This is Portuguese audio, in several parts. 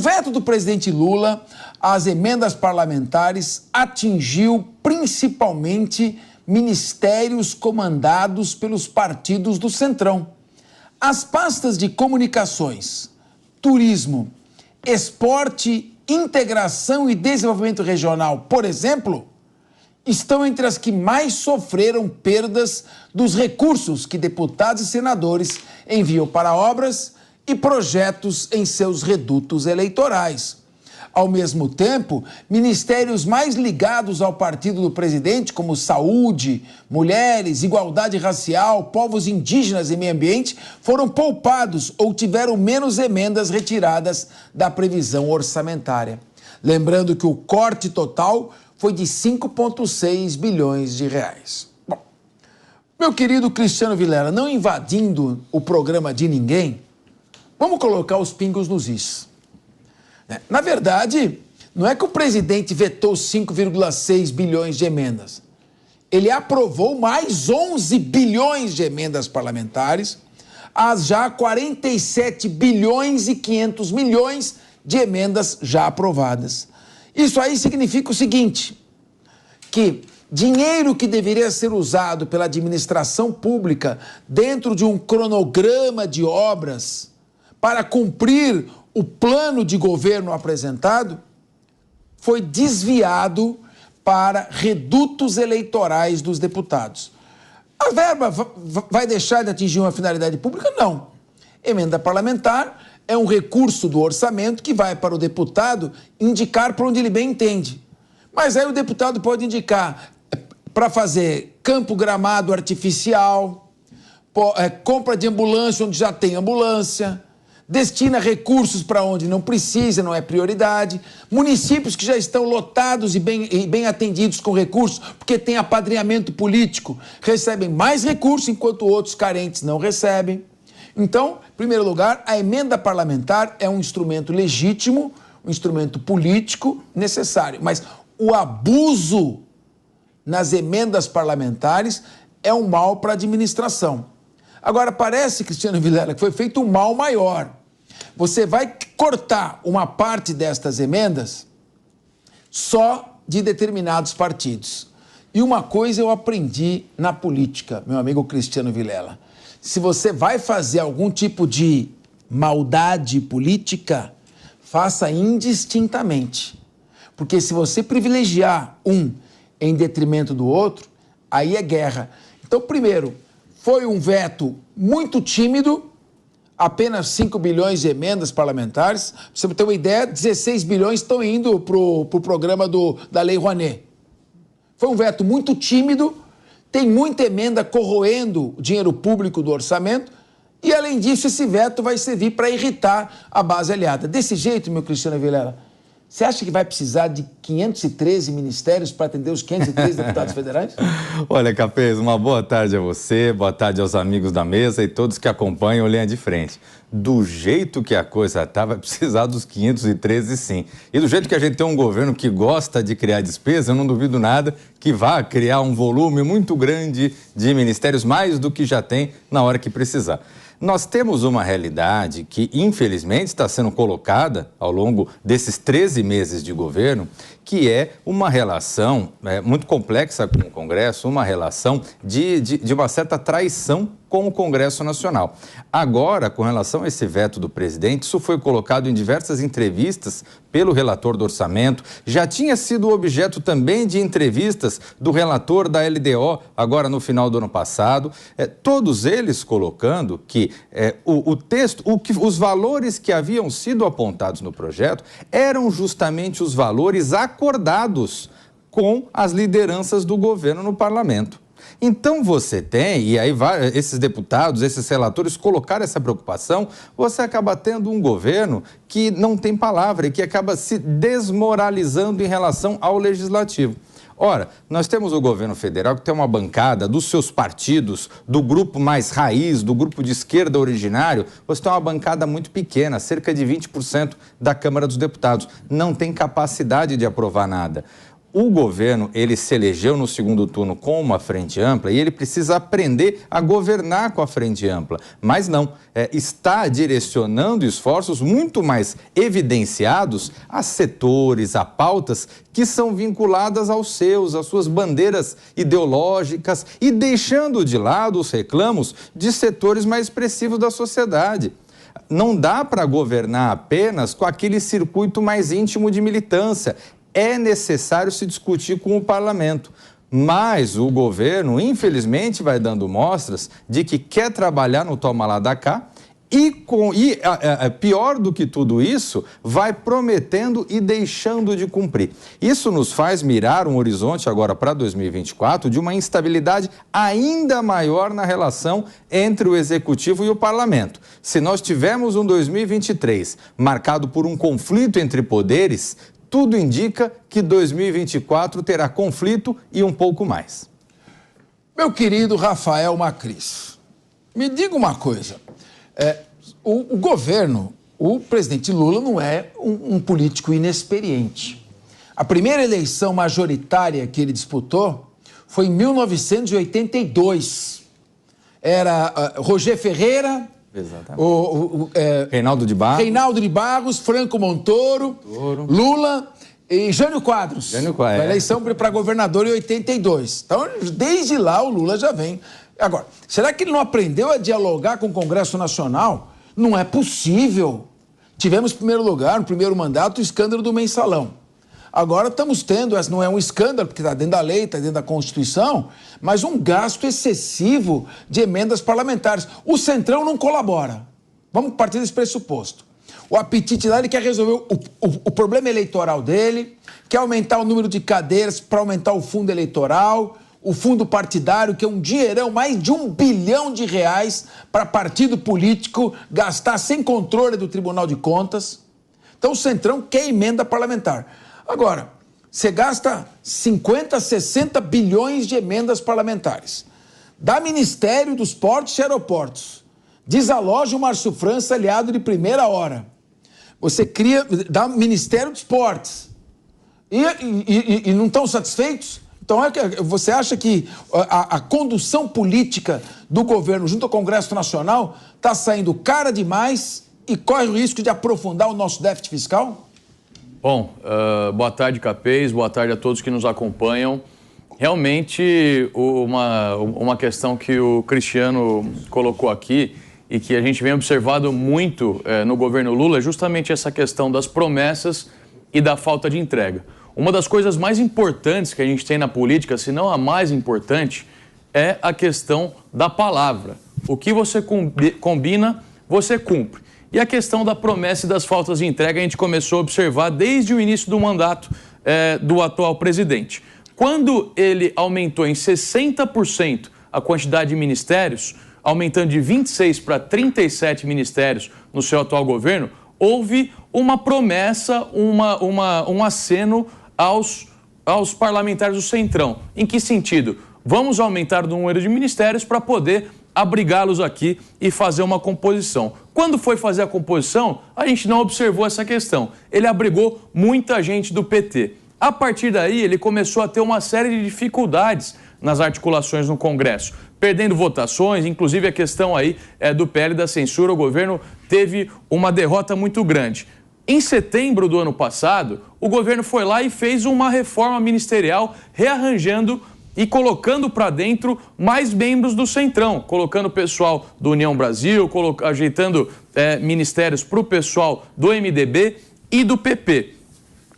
O veto do presidente Lula às emendas parlamentares atingiu principalmente ministérios comandados pelos partidos do Centrão. As pastas de comunicações, turismo, esporte, integração e desenvolvimento regional, por exemplo, estão entre as que mais sofreram perdas dos recursos que deputados e senadores enviam para obras e projetos em seus redutos eleitorais. Ao mesmo tempo, ministérios mais ligados ao partido do presidente, como saúde, mulheres, igualdade racial, povos indígenas e meio ambiente, foram poupados ou tiveram menos emendas retiradas da previsão orçamentária. Lembrando que o corte total foi de 5,6 bilhões de reais. Bom, meu querido Cristiano Vilela, não invadindo o programa de ninguém, vamos colocar os pingos nos is. Na verdade, não é que o presidente vetou 5,6 bilhões de emendas. Ele aprovou mais 11 bilhões de emendas parlamentares, as já 47 bilhões e 500 milhões de emendas já aprovadas. Isso aí significa o seguinte, que dinheiro que deveria ser usado pela administração pública dentro de um cronograma de obras para cumprir o plano de governo apresentado foi desviado para redutos eleitorais dos deputados. A verba vai deixar de atingir uma finalidade pública? Não. Emenda parlamentar é um recurso do orçamento que vai para o deputado indicar para onde ele bem entende. Mas aí o deputado pode indicar para fazer campo gramado artificial, compra de ambulância onde já tem ambulância, destina recursos para onde não precisa, não é prioridade. Municípios que já estão lotados e bem atendidos com recursos, porque tem apadrinhamento político, recebem mais recursos, enquanto outros carentes não recebem. Então, em primeiro lugar, a emenda parlamentar é um instrumento legítimo, um instrumento político necessário. Mas o abuso nas emendas parlamentares é um mal para a administração. Agora, parece, Cristiano Vilela, que foi feito um mal maior. Você vai cortar uma parte destas emendas só de determinados partidos. E uma coisa eu aprendi na política, meu amigo Cristiano Vilela. Se você vai fazer algum tipo de maldade política, faça indistintamente. Porque se você privilegiar um em detrimento do outro, aí é guerra. Então, primeiro, foi um veto muito tímido, apenas 5 bilhões de emendas parlamentares. Pra você ter uma ideia, 16 bilhões estão indo para o programa da Lei Rouanet. Foi um veto muito tímido, tem muita emenda corroendo o dinheiro público do orçamento e, além disso, esse veto vai servir para irritar a base aliada. Desse jeito, meu Cristiano Vilela, você acha que vai precisar de 513 ministérios para atender os 513 deputados federais? Olha, Capês, uma boa tarde a você, boa tarde aos amigos da mesa e todos que acompanham o Linha de Frente. Do jeito que a coisa está, vai precisar dos 513 sim. E do jeito que a gente tem um governo que gosta de criar despesa, eu não duvido nada que vá criar um volume muito grande de ministérios, mais do que já tem na hora que precisar. Nós temos uma realidade que, infelizmente, está sendo colocada ao longo desses 13 meses de governo, que é uma relação muito complexa com o Congresso, uma relação de uma certa traição com o Congresso Nacional. Agora, com relação a esse veto do presidente, isso foi colocado em diversas entrevistas pelo relator do orçamento, já tinha sido objeto também de entrevistas do relator da LDO, agora no final do ano passado, todos eles colocando que o texto, os valores que haviam sido apontados no projeto eram justamente os valores acordados com as lideranças do governo no parlamento. Então você tem, e aí esses deputados, esses relatores colocaram essa preocupação, você acaba tendo um governo que não tem palavra e que acaba se desmoralizando em relação ao legislativo. Ora, nós temos o governo federal que tem uma bancada dos seus partidos, do grupo mais raiz, do grupo de esquerda originário, você tem uma bancada muito pequena, cerca de 20% da Câmara dos Deputados. Não tem capacidade de aprovar nada. O governo, ele se elegeu no segundo turno com uma frente ampla e ele precisa aprender a governar com a frente ampla. Mas não, está direcionando esforços muito mais evidenciados a setores, a pautas que são vinculadas às suas bandeiras ideológicas e deixando de lado os reclamos de setores mais expressivos da sociedade. Não dá para governar apenas com aquele circuito mais íntimo de militância. É necessário se discutir com o parlamento. Mas o governo, infelizmente, vai dando mostras de que quer trabalhar no toma lá da cá e pior do que tudo isso, vai prometendo e deixando de cumprir. Isso nos faz mirar um horizonte agora para 2024 de uma instabilidade ainda maior na relação entre o Executivo e o Parlamento. Se nós tivermos um 2023 marcado por um conflito entre poderes, tudo indica que 2024 terá conflito e um pouco mais. Meu querido Rafael Macris, me diga uma coisa. O governo, o presidente Lula não é um político inexperiente. A primeira eleição majoritária que ele disputou foi em 1982. Era Roger Ferreira... Reinaldo de Barros, Franco Montoro, Lula e Jânio Quadros. A eleição para governador em 82. Então, desde lá, o Lula já vem. Agora, será que ele não aprendeu a dialogar com o Congresso Nacional? Não é possível. Tivemos, em primeiro lugar, no primeiro mandato, o escândalo do mensalão. Agora estamos tendo, não é um escândalo, porque está dentro da lei, está dentro da Constituição, mas um gasto excessivo de emendas parlamentares. O Centrão não colabora. Vamos partir desse pressuposto. O apetite lá, ele quer resolver o problema eleitoral dele, quer aumentar o número de cadeiras para aumentar o fundo eleitoral, o fundo partidário, que é um dinheirão, mais de R$1 bilhão para partido político gastar sem controle do Tribunal de Contas. Então o Centrão quer emenda parlamentar. Agora, você gasta 50, 60 bilhões de emendas parlamentares. Dá Ministério dos Portos e Aeroportos. Desaloja o Márcio França, aliado de primeira hora. Você dá Ministério dos Esportes. E não estão satisfeitos? Então, você acha que a condução política do governo junto ao Congresso Nacional está saindo cara demais e corre o risco de aprofundar o nosso déficit fiscal? Bom, boa tarde, Capês, boa tarde a todos que nos acompanham. Realmente, uma questão que o Cristiano colocou aqui e que a gente vem observando muito no governo Lula é justamente essa questão das promessas e da falta de entrega. Uma das coisas mais importantes que a gente tem na política, se não a mais importante, é a questão da palavra. O que você combina, você cumpre. E a questão da promessa e das faltas de entrega a gente começou a observar desde o início do mandato do atual presidente. Quando ele aumentou em 60% a quantidade de ministérios, aumentando de 26 para 37 ministérios no seu atual governo, houve uma promessa, um aceno aos parlamentares do Centrão. Em que sentido? Vamos aumentar o número de ministérios para poder abrigá-los aqui e fazer uma composição. Quando foi fazer a composição, a gente não observou essa questão. Ele abrigou muita gente do PT. A partir daí, ele começou a ter uma série de dificuldades nas articulações no Congresso, perdendo votações, inclusive a questão aí do PL da censura. O governo teve uma derrota muito grande. Em setembro do ano passado, o governo foi lá e fez uma reforma ministerial, rearranjando e colocando para dentro mais membros do Centrão, colocando o pessoal do União Brasil, ajeitando ministérios para o pessoal do MDB e do PP.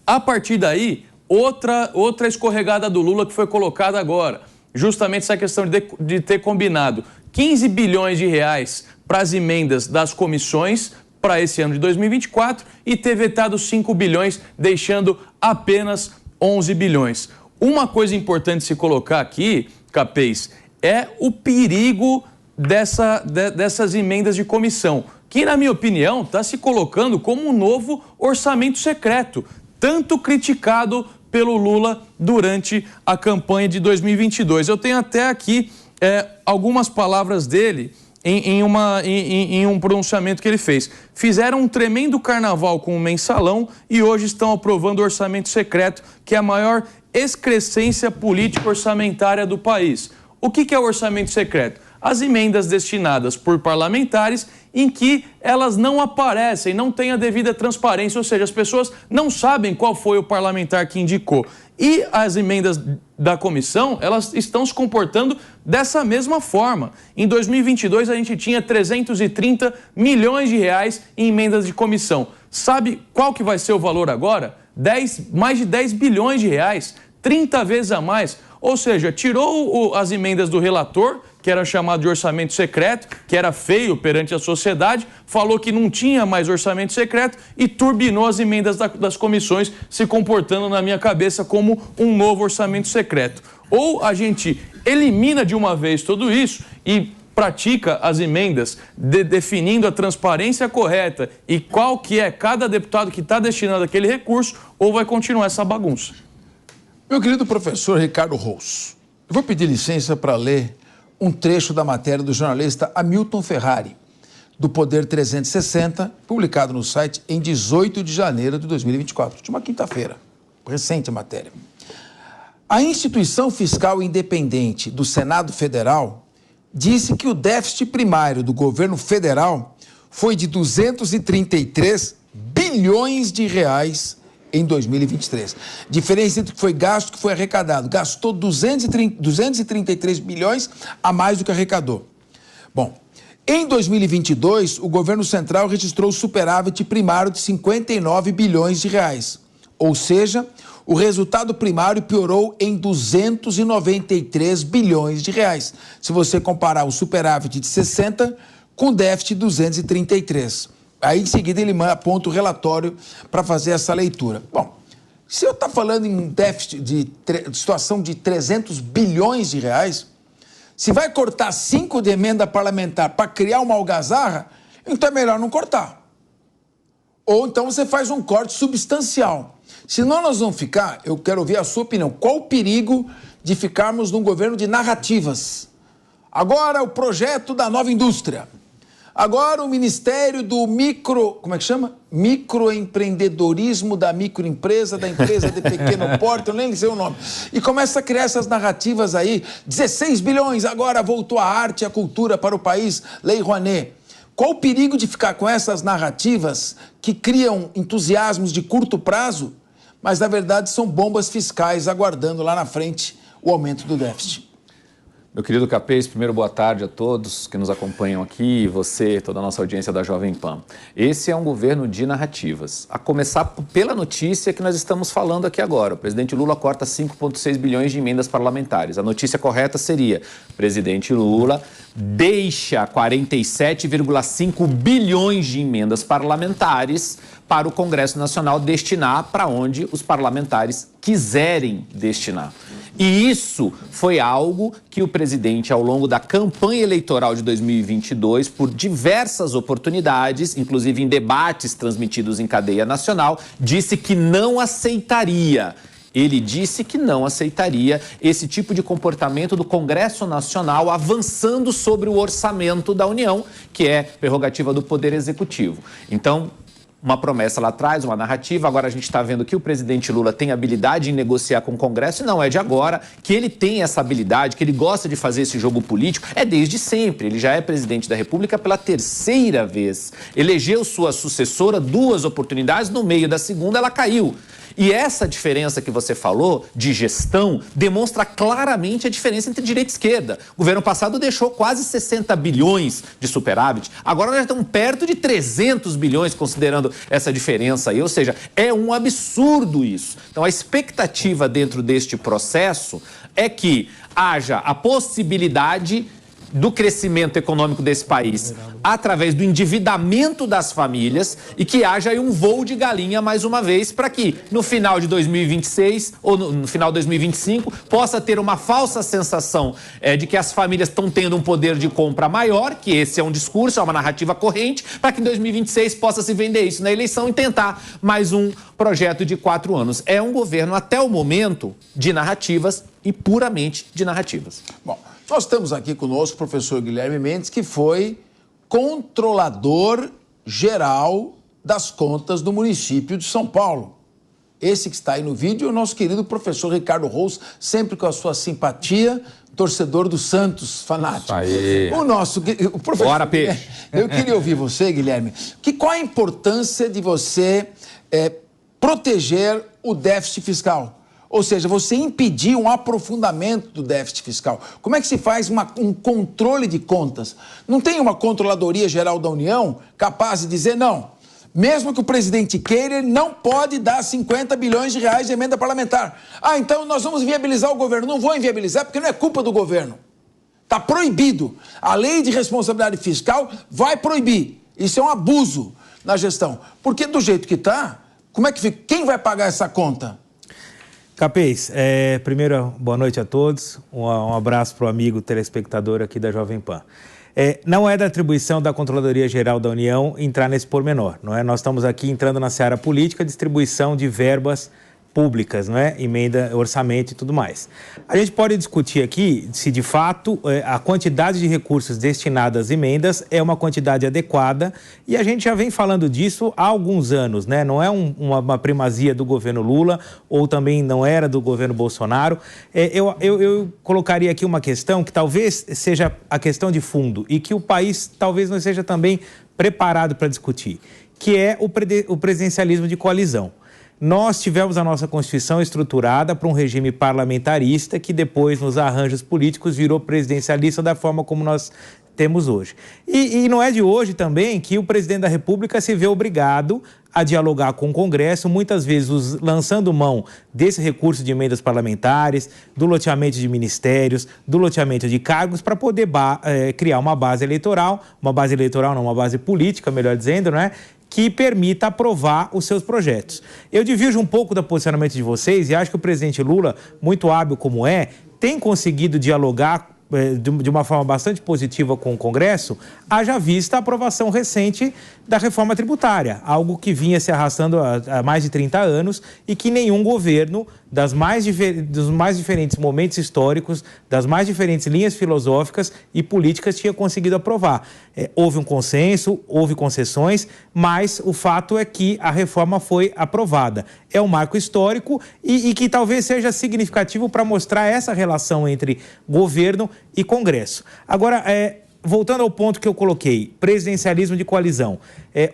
A partir daí, outra escorregada do Lula que foi colocada agora, justamente essa questão de ter combinado 15 bilhões de reais para as emendas das comissões para esse ano de 2024 e ter vetado 5 bilhões, deixando apenas 11 bilhões. Uma coisa importante se colocar aqui, Capês, é o perigo dessas emendas de comissão, que, na minha opinião, está se colocando como um novo orçamento secreto, tanto criticado pelo Lula durante a campanha de 2022. Eu tenho até aqui algumas palavras dele em um pronunciamento que ele fez. Fizeram um tremendo carnaval com o mensalão e hoje estão aprovando o orçamento secreto, que é a maior excrescência política orçamentária do país. O que é o orçamento secreto? As emendas destinadas por parlamentares em que elas não aparecem, não têm a devida transparência, ou seja, as pessoas não sabem qual foi o parlamentar que indicou. E as emendas da comissão, elas estão se comportando dessa mesma forma. Em 2022, a gente tinha 330 milhões de reais em emendas de comissão. Sabe qual que vai ser o valor agora? Mais de 10 bilhões de reais, 30 vezes a mais. Ou seja, tirou as emendas do relator, que era chamado de orçamento secreto, que era feio perante a sociedade, falou que não tinha mais orçamento secreto e turbinou as emendas das comissões, se comportando, na minha cabeça, como um novo orçamento secreto. Ou a gente elimina de uma vez tudo isso e pratica as emendas definindo a transparência correta e qual que é cada deputado que está destinado àquele recurso, ou vai continuar essa bagunça. Meu querido professor Ricardo Roos, eu vou pedir licença para ler um trecho da matéria do jornalista Hamilton Ferrari, do Poder 360, publicado no site em 18 de janeiro de 2024, última quinta-feira, recente a matéria. A instituição fiscal independente do Senado Federal disse que o déficit primário do governo federal foi de 233 bilhões de reais em 2023. Diferença entre o que foi gasto e o que foi arrecadado. Gastou 233 bilhões a mais do que arrecadou. Bom, em 2022, o governo central registrou superávit primário de 59 bilhões de reais. Ou seja, o resultado primário piorou em 293 bilhões de reais. Se você comparar o superávit de 60 com o déficit de 233. Aí, em seguida, ele aponta o relatório para fazer essa leitura. Bom, se eu estou falando em déficit de situação de 300 bilhões de reais, se vai cortar 5 de emenda parlamentar para criar uma algazarra, então é melhor não cortar. Ou então você faz um corte substancial. Senão nós vamos ficar, eu quero ouvir a sua opinião, qual o perigo de ficarmos num governo de narrativas? Agora o projeto da nova indústria. Agora o Ministério do microempreendedorismo, da microempresa, da empresa de pequeno porte, eu nem sei o nome. E começa a criar essas narrativas aí, 16 bilhões, agora voltou a arte e a cultura para o país, Lei Rouanet. Qual o perigo de ficar com essas narrativas que criam entusiasmos de curto prazo, mas na verdade são bombas fiscais aguardando lá na frente o aumento do déficit? Meu querido Capês, primeiro boa tarde a todos que nos acompanham aqui, você, toda a nossa audiência da Jovem Pan. Esse é um governo de narrativas, a começar pela notícia que nós estamos falando aqui agora. O presidente Lula corta 5,6 bilhões de emendas parlamentares. A notícia correta seria: o presidente Lula deixa 47,5 bilhões de emendas parlamentares para o Congresso Nacional destinar para onde os parlamentares quiserem destinar. E isso foi algo que o presidente, ao longo da campanha eleitoral de 2022, por diversas oportunidades, inclusive em debates transmitidos em cadeia nacional, disse que não aceitaria. Ele disse que não aceitaria esse tipo de comportamento do Congresso Nacional avançando sobre o orçamento da União, que é prerrogativa do Poder Executivo. Então, uma promessa lá atrás, uma narrativa. Agora a gente está vendo que o presidente Lula tem habilidade em negociar com o Congresso, e não é de agora, que ele tem essa habilidade, que ele gosta de fazer esse jogo político, é desde sempre. Ele já é presidente da República pela terceira vez. Elegeu sua sucessora 2 oportunidades, no meio da segunda ela caiu. E essa diferença que você falou de gestão demonstra claramente a diferença entre direita e esquerda. O governo passado deixou quase 60 bilhões de superávit. Agora nós estamos perto de 300 bilhões, considerando essa diferença aí. Ou seja, é um absurdo isso. Então a expectativa dentro deste processo é que haja a possibilidade do crescimento econômico desse país através do endividamento das famílias e que haja aí um voo de galinha mais uma vez para que no final de 2026 ou no final de 2025 possa ter uma falsa sensação de que as famílias estão tendo um poder de compra maior, que esse é um discurso, é uma narrativa corrente, para que em 2026 possa se vender isso na eleição e tentar mais um projeto de 4 anos. É um governo até o momento de narrativas e puramente de narrativas. Bom, Nós temos aqui conosco o professor Guilherme Mendes, que foi controlador geral das contas do município de São Paulo. Esse que está aí no vídeo é o nosso querido professor Ricardo Rous, sempre com a sua simpatia, torcedor do Santos, fanático. Aí. O professor... Bora, peixe. Eu queria ouvir você, Guilherme, qual a importância de você proteger o déficit fiscal? Ou seja, você impedir um aprofundamento do déficit fiscal. Como é que se faz um controle de contas? Não tem uma Controladoria Geral da União capaz de dizer, não, mesmo que o presidente queira, ele não pode dar 50 bilhões de reais de emenda parlamentar. Ah, então nós vamos viabilizar o governo. Não vou inviabilizar porque não é culpa do governo. Está proibido. A lei de responsabilidade fiscal vai proibir. Isso é um abuso na gestão. Porque do jeito que está, como é que fica? Quem vai pagar essa conta? Capês, primeiro, boa noite a todos. Um abraço para o amigo telespectador aqui da Jovem Pan. Não é da atribuição da Controladoria Geral da União entrar nesse pormenor, não é? Nós estamos aqui entrando na seara política, distribuição de verbas públicas, não é? Emenda, orçamento e tudo mais. A gente pode discutir aqui se, de fato, a quantidade de recursos destinados às emendas é uma quantidade adequada e a gente já vem falando disso há alguns anos, né? Não é uma primazia do governo Lula ou também não era do governo Bolsonaro. Eu colocaria aqui uma questão que talvez seja a questão de fundo e que o país talvez não esteja também preparado para discutir, que é o presidencialismo de coalizão. Nós tivemos a nossa Constituição estruturada para um regime parlamentarista que depois, nos arranjos políticos, virou presidencialista da forma como nós temos hoje. E não é de hoje também que o presidente da República se vê obrigado a dialogar com o Congresso, muitas vezes lançando mão desse recurso de emendas parlamentares, do loteamento de ministérios, do loteamento de cargos, para poder criar uma base eleitoral, uma base política, melhor dizendo, né? Que permita aprovar os seus projetos. Eu divirjo um pouco do posicionamento de vocês e acho que o presidente Lula, muito hábil como tem conseguido dialogar de uma forma bastante positiva com o Congresso, haja vista a aprovação recente da reforma tributária, algo que vinha se arrastando há mais de 30 anos e que nenhum governo dos mais diferentes momentos históricos, das mais diferentes linhas filosóficas e políticas tinha conseguido aprovar. Houve um consenso, houve concessões, mas o fato é que a reforma foi aprovada. É um marco histórico e que talvez seja significativo para mostrar essa relação entre governo e Congresso. Agora, voltando ao ponto que eu coloquei, presidencialismo de coalizão.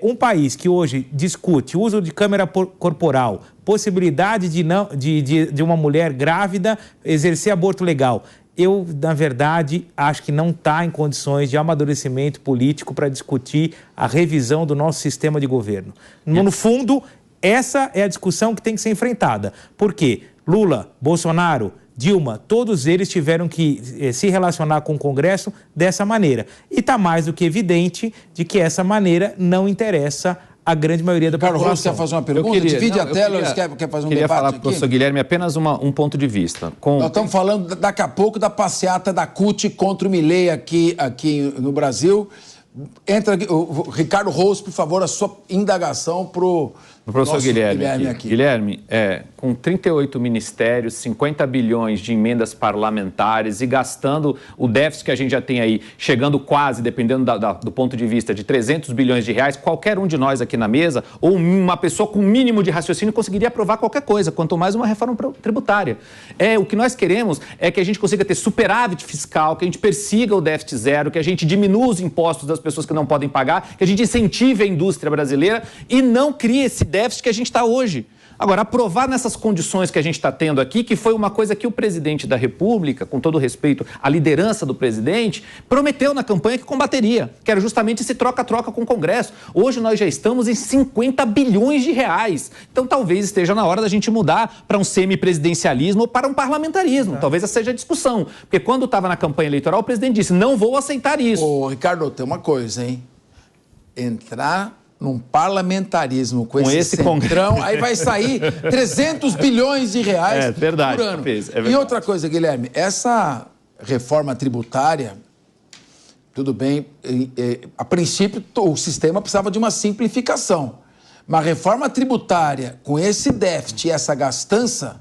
Um país que hoje discute uso de câmera corporal, possibilidade de uma mulher grávida exercer aborto legal. Eu, na verdade, acho que não está em condições de amadurecimento político para discutir a revisão do nosso sistema de governo. No fundo, essa é a discussão que tem que ser enfrentada. Por quê? Lula, Bolsonaro, Dilma, todos eles tiveram que se relacionar com o Congresso dessa maneira. E está mais do que evidente de que essa maneira não interessa a grande maioria da população. Carlos, quer fazer uma pergunta? Divide a tela, quer fazer um debate aqui? Queria falar para o professor Guilherme apenas um ponto de vista. Nós estamos falando daqui a pouco da passeata da CUT contra o Milei aqui no Brasil. Entra aqui, o Ricardo Rous, por favor, a sua indagação para o professor Guilherme aqui. Guilherme, com 38 ministérios, 50 bilhões de emendas parlamentares e gastando o déficit que a gente já tem aí, chegando quase, dependendo do ponto de vista, de 300 bilhões de reais, qualquer um de nós aqui na mesa, ou uma pessoa com mínimo de raciocínio conseguiria aprovar qualquer coisa, quanto mais uma reforma tributária. O que nós queremos é que a gente consiga ter superávit fiscal, que a gente persiga o déficit zero, que a gente diminua os impostos das pessoas que não podem pagar, que a gente incentive a indústria brasileira e não crie esse déficit que a gente está hoje. Agora, aprovar nessas condições que a gente está tendo aqui, que foi uma coisa que o presidente da República, com todo respeito à liderança do presidente, prometeu na campanha que combateria, que era justamente esse troca-troca com o Congresso. Hoje nós já estamos em 50 bilhões de reais. Então talvez esteja na hora da gente mudar para um semipresidencialismo ou para um parlamentarismo. Talvez essa seja a discussão. Porque quando estava na campanha eleitoral, o presidente disse, não vou aceitar isso. Ô, Ricardo, tem uma coisa, hein? Entrar num parlamentarismo com esse centrão, aí vai sair 300 bilhões de reais verdade, por ano. verdade. E outra coisa, Guilherme, essa reforma tributária, tudo bem, a princípio o sistema precisava de uma simplificação, mas reforma tributária com esse déficit e essa gastança,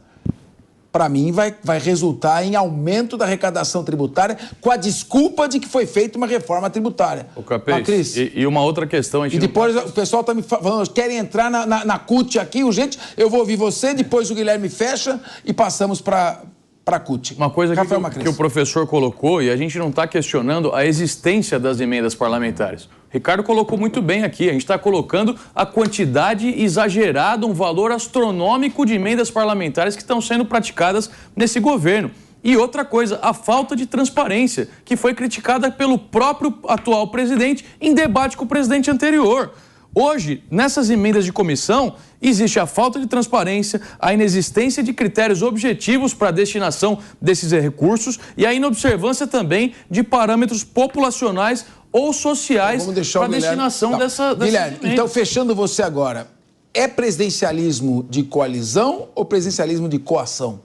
para mim, vai resultar em aumento da arrecadação tributária com a desculpa de que foi feita uma reforma tributária. O Capês, e uma outra questão... E depois o pessoal está me falando, querem entrar na CUT aqui, urgente, eu vou ouvir você, depois o Guilherme fecha e passamos para a CUT. Uma coisa que o professor colocou, e a gente não está questionando a existência das emendas parlamentares. Ricardo colocou muito bem aqui, a gente está colocando a quantidade exagerada, um valor astronômico de emendas parlamentares que estão sendo praticadas nesse governo. E outra coisa, a falta de transparência, que foi criticada pelo próprio atual presidente em debate com o presidente anterior. Hoje, nessas emendas de comissão, existe a falta de transparência, a inexistência de critérios objetivos para a destinação desses recursos e a inobservância também de parâmetros populacionais ou sociais para a destinação dessas Guilherme, então fechando você agora, é presidencialismo de coalizão ou presidencialismo de coação?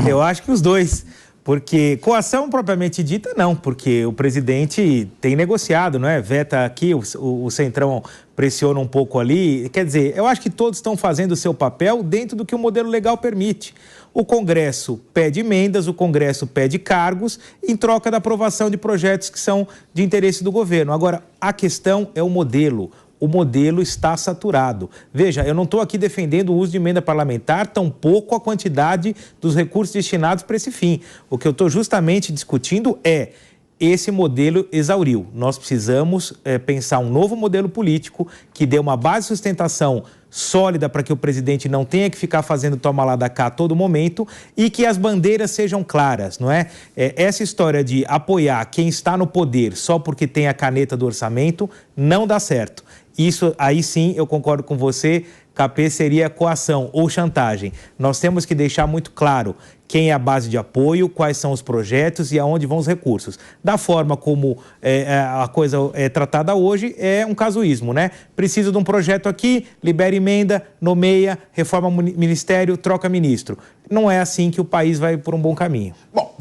Eu acho que os dois. Porque coação propriamente dita, não, porque o presidente tem negociado, não é? Veta aqui, o Centrão pressiona um pouco ali. Quer dizer, eu acho que todos estão fazendo o seu papel dentro do que o modelo legal permite. O Congresso pede emendas, o Congresso pede cargos em troca da aprovação de projetos que são de interesse do governo. Agora, a questão é o modelo. O modelo está saturado. Veja, eu não estou aqui defendendo o uso de emenda parlamentar, tampouco a quantidade dos recursos destinados para esse fim. O que eu estou justamente discutindo é esse modelo exauriu. Nós precisamos pensar um novo modelo político que dê uma base de sustentação sólida para que o presidente não tenha que ficar fazendo toma lá da cá a todo momento e que as bandeiras sejam claras, não é? Essa história de apoiar quem está no poder só porque tem a caneta do orçamento não dá certo. Isso, aí sim, eu concordo com você, Capê, seria coação ou chantagem. Nós temos que deixar muito claro quem é a base de apoio, quais são os projetos e aonde vão os recursos. Da forma como a coisa é tratada hoje, é um casuísmo, né? Precisa de um projeto aqui, libera emenda, nomeia, reforma ministério, troca ministro. Não é assim que o país vai por um bom caminho. Bom,